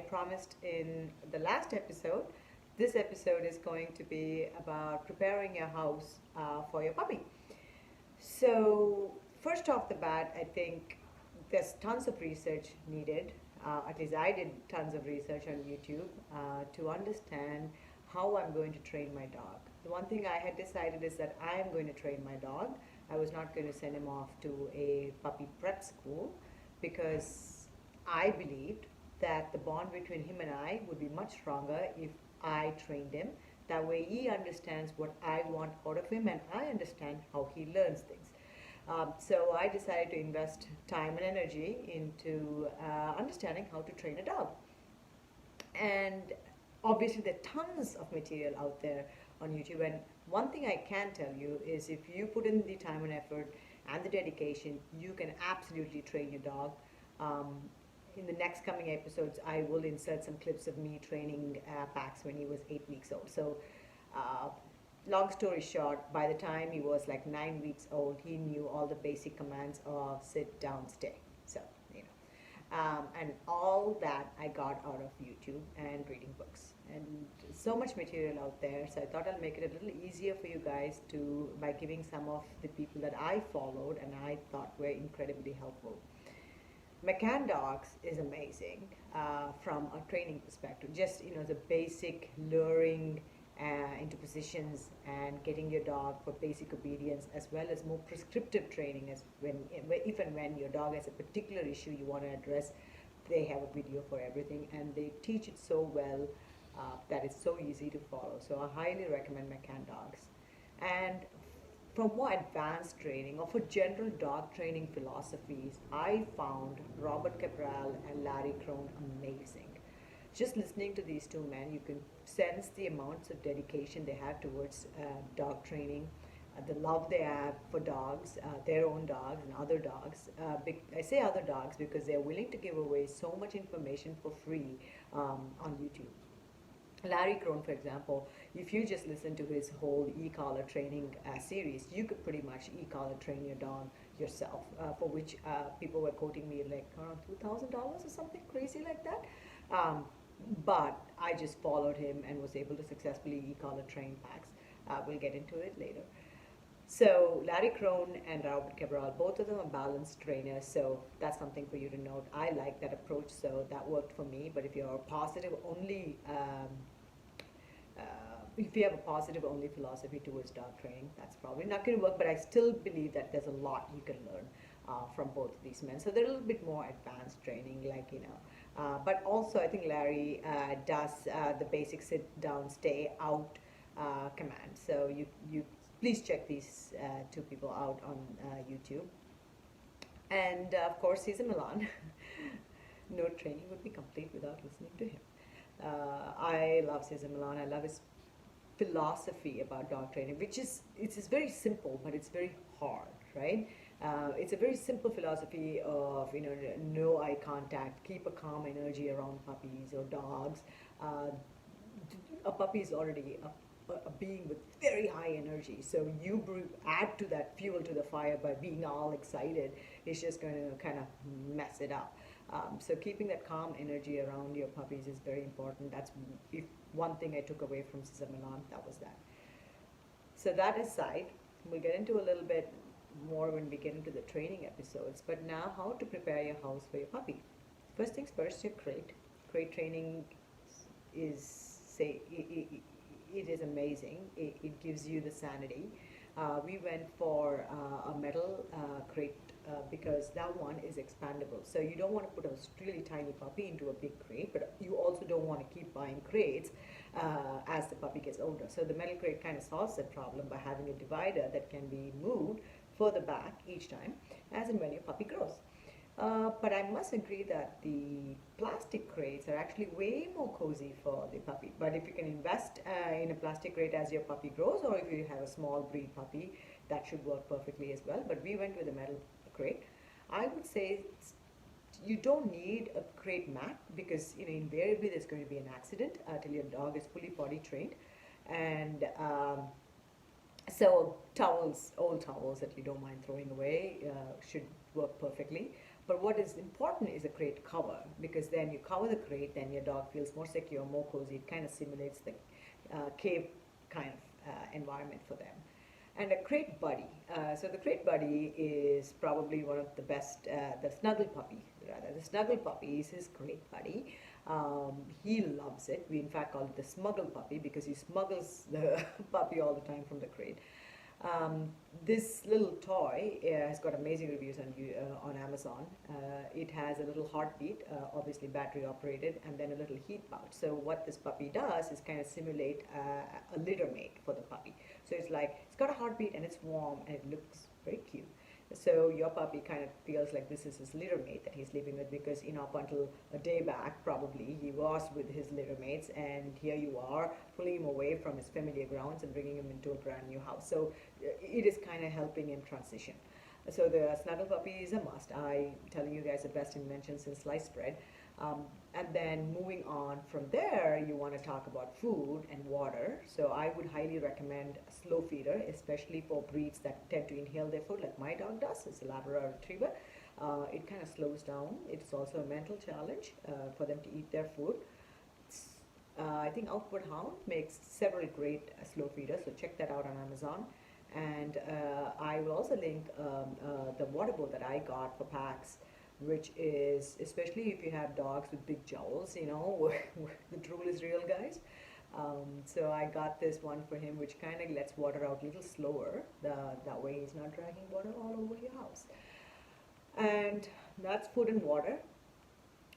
promised in the last episode, this episode is going to be about preparing your house for your puppy. So, first off the bat, I think there's tons of research needed. At least I did tons of research on YouTube to understand how I'm going to train my dog. The one thing I had decided is that I am going to train my dog. I was not going to send him off to a puppy prep school because I believed that the bond between him and I would be much stronger if I trained him. That way, he understands what I want out of him, and I understand how he learns things. So I decided to invest time and energy into understanding how to train a dog. And obviously, there are tons of material out there on YouTube. And one thing I can tell you is if you put in the time and effort and the dedication, you can absolutely train your dog. Um, in the next coming episodes, I will insert some clips of me training Pax when he was 8 weeks old. So, uh, long story short, by the time he was like 9 weeks old, he knew all the basic commands of sit, down, stay. So, you know, and all that I got out of YouTube and reading books. And so much material out there. So I thought I'll make it a little easier for you guys to by giving some of the people that I followed and I thought were incredibly helpful. McCann Dogs is amazing from a training perspective. Just the basic luring into positions and getting your dog for basic obedience, as well as more prescriptive training. As when if and when your dog has a particular issue you want to address, they have a video for everything, and they teach it so well that it's so easy to follow. So I highly recommend McCann Dogs. And for more advanced training or for general dog training philosophies, I found Robert Cabral and Larry Crone amazing. Just listening to these two men, you can sense the amounts of dedication they have towards dog training, the love they have for dogs, their own dogs and other dogs. I say other dogs because they're willing to give away so much information for free on YouTube. Larry Crone, for example, if you just listen to his whole e-collar training series, you could pretty much e-collar train your dog yourself, for which people were quoting me like around $2,000 or something crazy like that. But I just followed him and was able to successfully e-collar train Pax. We'll get into it later. So Larry Crone and Robert Cabral, both of them are balanced trainers, so that's something for you to note. I like that approach, so that worked for me. But if you're positive only, if you have a positive only philosophy towards dog training, that's probably not going to work. But I still believe that there's a lot you can learn from both of these men. So they're a little bit more advanced training, but also I think Larry does the basic sit down, stay out command. So you please check these two people out on YouTube. And of course, Cesar Milan. No training would be complete without listening to him. I love Cesar Milan. I love his philosophy about dog training, which is it's very simple, but it's very hard, right? It's a very simple philosophy of no eye contact, keep a calm energy around puppies or dogs. A puppy is already a being with very high energy, so you add to that fuel to the fire by being all excited. It's just going to kind of mess it up. So keeping that calm energy around your puppies is very important. That's if one thing I took away from Cesar Milan, that was that. So that aside, we'll get into a little bit more when we get into the training episodes. But now, how to prepare your house for your puppy. First things first, your crate. Crate training it is amazing. It gives you the sanity. We went for a metal crate because that one is expandable. So you don't want to put a really tiny puppy into a big crate, but you also don't want to keep buying crates as the puppy gets older. So the metal crate kind of solves that problem by having a divider that can be moved further back each time as and when your puppy grows. But I must agree that the plastic crates are actually way more cozy for the puppy. But if you can invest in a plastic crate as your puppy grows, or if you have a small breed puppy, that should work perfectly as well. But we went with a metal crate. I would say you don't need a crate mat because invariably there's going to be an accident till your dog is fully potty trained. And so old towels that you don't mind throwing away should work perfectly. But what is important is a crate cover, because then you cover the crate, then your dog feels more secure, more cozy. It kind of simulates the cave kind of environment for them. And a crate buddy. So the crate buddy is probably one of the best, the snuggle puppy, rather. The snuggle puppy is his crate buddy. He loves it. We in fact call it the smuggle puppy because he smuggles the puppy all the time from the crate. Um, this little toy has got amazing reviews on Amazon. It has a little heartbeat, obviously battery operated, and then a little heat pouch. So what this puppy does is kind of simulate a litter mate for the puppy. So it's like it's got a heartbeat and it's warm and it looks very cute. So your puppy kind of feels like this is his litter mate that he's living with, because up until a day back probably he was with his litter mates, and here you are pulling him away from his familiar grounds and bringing him into a brand new house. So it is kind of helping him transition. So the snuggle puppy is a must. I'm telling you guys, the best invention since sliced bread. And then moving on from there, you want to talk about food and water. So I would highly recommend a slow feeder, especially for breeds that tend to inhale their food, like my dog does. It's a Labrador Retriever. It kind of slows down. It's also a mental challenge for them to eat their food. I think Outward Hound makes several great slow feeders, so check that out on Amazon. And I will also link the water bowl that I got for Pax, which is, especially if you have dogs with big jowls, where the drool is real, guys. So I got this one for him, which kind of lets water out a little slower. That way he's not dragging water all over your house. And that's food and water.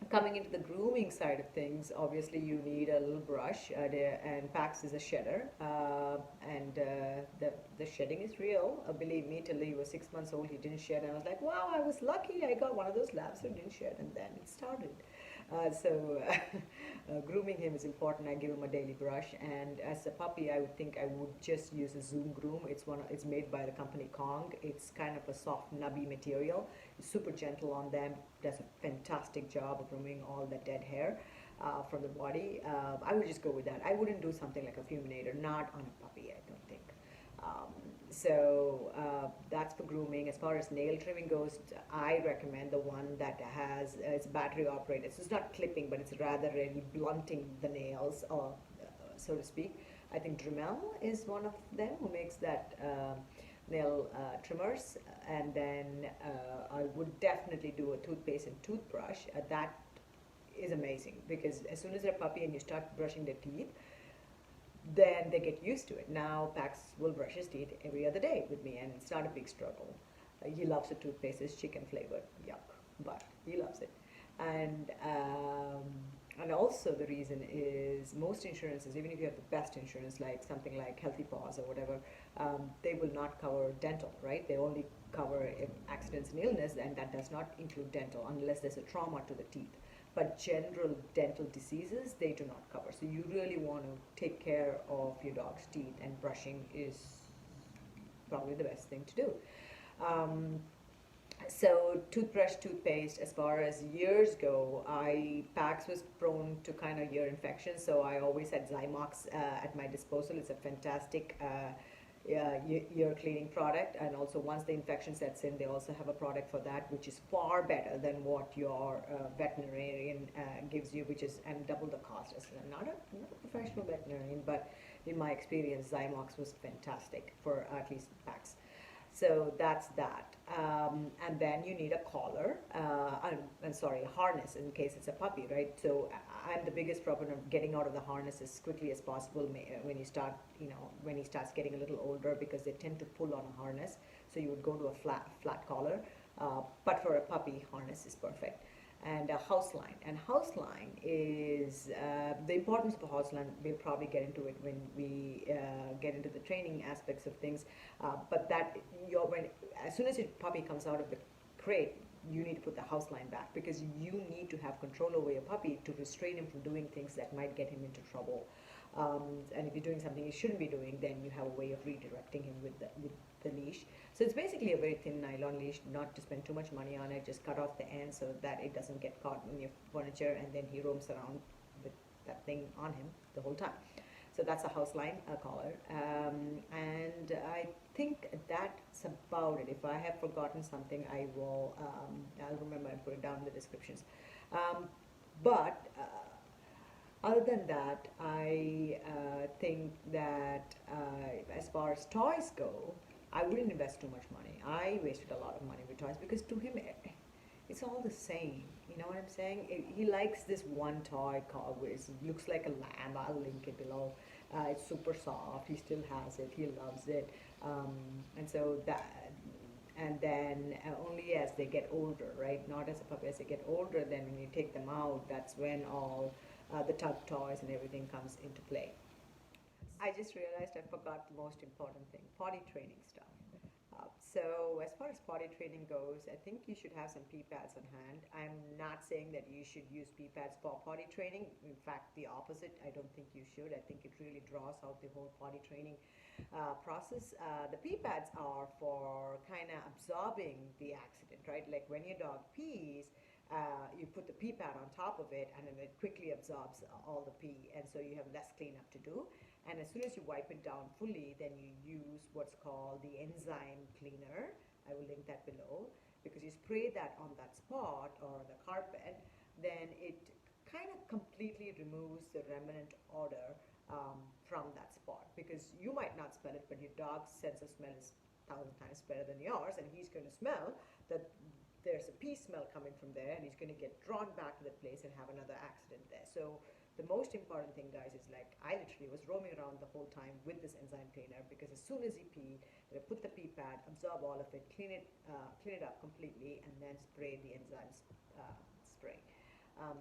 Coming into the grooming side of things, obviously you need a little brush, and Pax is a shedder, and the shedding is real. Believe me, till he was 6 months old, he didn't shed, and I was like, wow, I was lucky, I got one of those labs that didn't shed, and then it started. Grooming him is important. I give him a daily brush, and as a puppy, I would think I would just use a Zoom Groom. It's made by the company Kong. It's kind of a soft, nubby material. It's super gentle on them. Does a fantastic job of removing all the dead hair from the body. I would just go with that. I wouldn't do something like a fuminator, not on a puppy, I don't think. That's for grooming. As far as nail trimming goes, I recommend the one that has it's battery operated. So it's not clipping, but it's rather really blunting the nails, or so to speak. I think Dremel is one of them who makes that nail trimmers. And then I would definitely do a toothpaste and toothbrush. That is amazing, because as soon as they're a puppy and you start brushing their teeth, then they get used to it. Now Pax will brush his teeth every other day with me, and it's not a big struggle. He loves the toothpaste. It's chicken flavored, yuck, but he loves it. And also the reason is most insurances, even if you have the best insurance, like something like Healthy Paws or whatever, they will not cover dental, right? They only cover accidents and illness, and that does not include dental unless there's a trauma to the teeth. But general dental diseases, they do not cover. So you really want to take care of your dog's teeth, and brushing is probably the best thing to do. So toothbrush, toothpaste, as far as years go, Pax was prone to kind of ear infections, so I always had Zymox at my disposal. It's a fantastic ear cleaning product, and also once the infection sets in, they also have a product for that, which is far better than what your veterinarian gives you, which is and double the cost. I'm not a professional veterinarian, but in my experience, Zymox was fantastic for at least Pax. So that's that. And then you need a collar, a harness in case it's a puppy, right? So I'm the biggest proponent of getting out of the harness as quickly as possible when you start, when he starts getting a little older, because they tend to pull on a harness. So you would go to a flat collar, but for a puppy, harness is perfect. And a house line. And house line is the importance of a house line. We'll probably get into it when we get into the training aspects of things. But as soon as your puppy comes out of the crate, you need to put the house line back, because you need to have control over your puppy to restrain him from doing things that might get him into trouble. And if you're doing something you shouldn't be doing, then you have a way of redirecting him with the leash. So it's basically a very thin nylon leash, not to spend too much money on it. Just cut off the end so that it doesn't get caught in your furniture, and then he roams around with that thing on him the whole time. So that's a house line collar. And I think that's about it. If I have forgotten something, I'll remember and put it down in the descriptions. Um, but other than that, I think that as far as toys go, I wouldn't invest too much money. I wasted a lot of money with toys because to him, it's all the same. You know what I'm saying? He likes this one toy called, which looks like a lamb. I'll link it below. It's super soft. He still has it. He loves it. Um, and so that, and then only as they get older, right? Not as a puppy. As they get older, then when you take them out, that's when all the tug toys and everything comes into play. I just realized I forgot the most important thing, potty training stuff. So as far as potty training goes, I think you should have some pee pads on hand. I'm not saying that you should use pee pads for potty training. In fact, the opposite. I don't think you should. I think it really draws out the whole potty training process. The pee pads are for kind of absorbing the accident, right? Like when your dog pees, you put the pee pad on top of it and then it quickly absorbs all the pee, and so you have less cleanup to do. And as soon as you wipe it down fully, then you use what's called the enzyme cleaner. I will link that below, because you spray that on that spot or the carpet, then it kind of completely removes the remnant odor from that spot, because you might not smell it, but your dog's sense of smell is 1,000 times better than yours, and he's going to smell that there's a pee smell coming from there, and he's going to get drawn back to the place and have another accident there. So the most important thing, guys, is like I literally was roaming around the whole time with this enzyme cleaner, because as soon as he peed, I put the pee pad, absorb all of it, clean it up completely, and then spray the enzyme spray.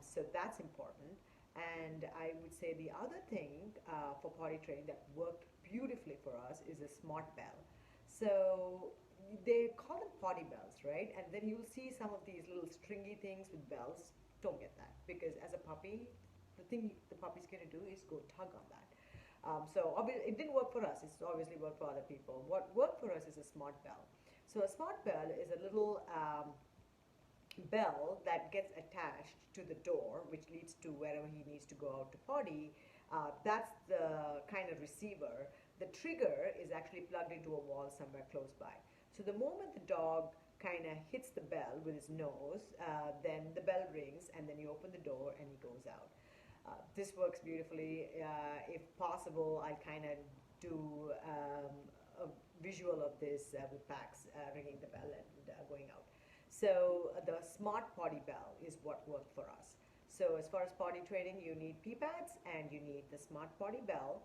So that's important. And I would say the other thing for potty training that worked beautifully for us is a smart bell. So they call them potty bells, right? And then you'll see some of these little stringy things with bells. Don't get that, because as a puppy, the thing the puppy's going to do is go tug on that. So obviously, it didn't work for us. It's obviously worked for other people. What worked for us is a smart bell. So a smart bell is a little bell that gets attached to the door, which leads to wherever he needs to go out to potty. That's the kind of receiver. The trigger is actually plugged into a wall somewhere close by. So the moment the dog kind of hits the bell with his nose, then the bell rings, and then you open the door and he goes out. This works beautifully. If possible, I kind of do a visual of this with Pax ringing the bell and going out. So the smart potty bell is what worked for us. So as far as potty training, you need pee pads and you need the smart potty bell.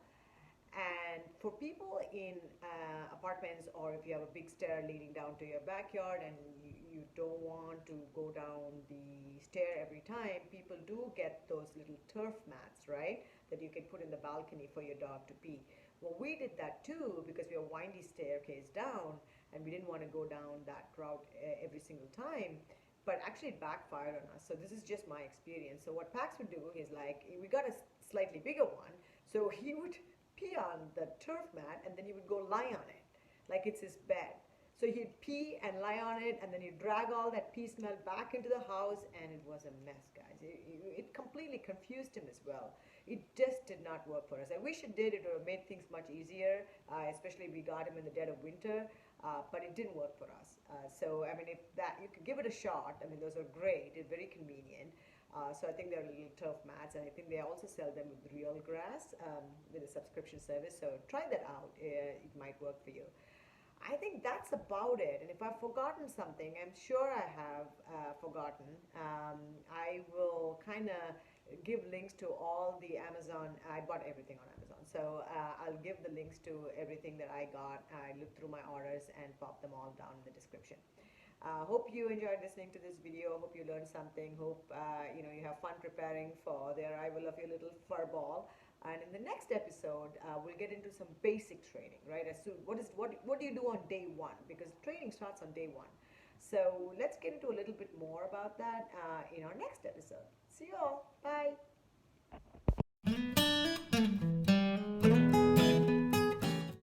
And for people in apartments, or if you have a big stair leading down to your backyard and you don't want to go down the stair every time, people do get those little turf mats, right? That you can put in the balcony for your dog to pee. Well, we did that too, because we have a windy staircase down and we didn't want to go down that route every single time. But actually it backfired on us. So this is just my experience. So what Pax would do is, like, we got a slightly bigger one. So he would pee on the turf mat and then he would go lie on it like it's his bed. So he'd pee and lie on it, and then he'd drag all that pee smell back into the house, and it was a mess, guys. It completely confused him as well. It just did not work for us. I wish it did. It would have made things much easier, especially if we got him in the dead of winter, but it didn't work for us. So, I mean, if that, you could give it a shot. I mean, those are great. It's very convenient. So I think they're little turf mats, and I think they also sell them with real grass with a subscription service. So try that out. It might work for you. I think that's about it. And if I've forgotten something, I'm sure I have forgotten. I will kind of give links to all the Amazon. I bought everything on Amazon. So I'll give the links to everything that I got. I looked through my orders and popped them all down in the description. Hope you enjoyed listening to this video. Hope you learned something. Hope you have fun preparing for the arrival of your little fur ball. And in the next episode, we'll get into some basic training, right? As soon, what do you do on day one? Because training starts on day one. So let's get into a little bit more about that in our next episode. See you all. Bye.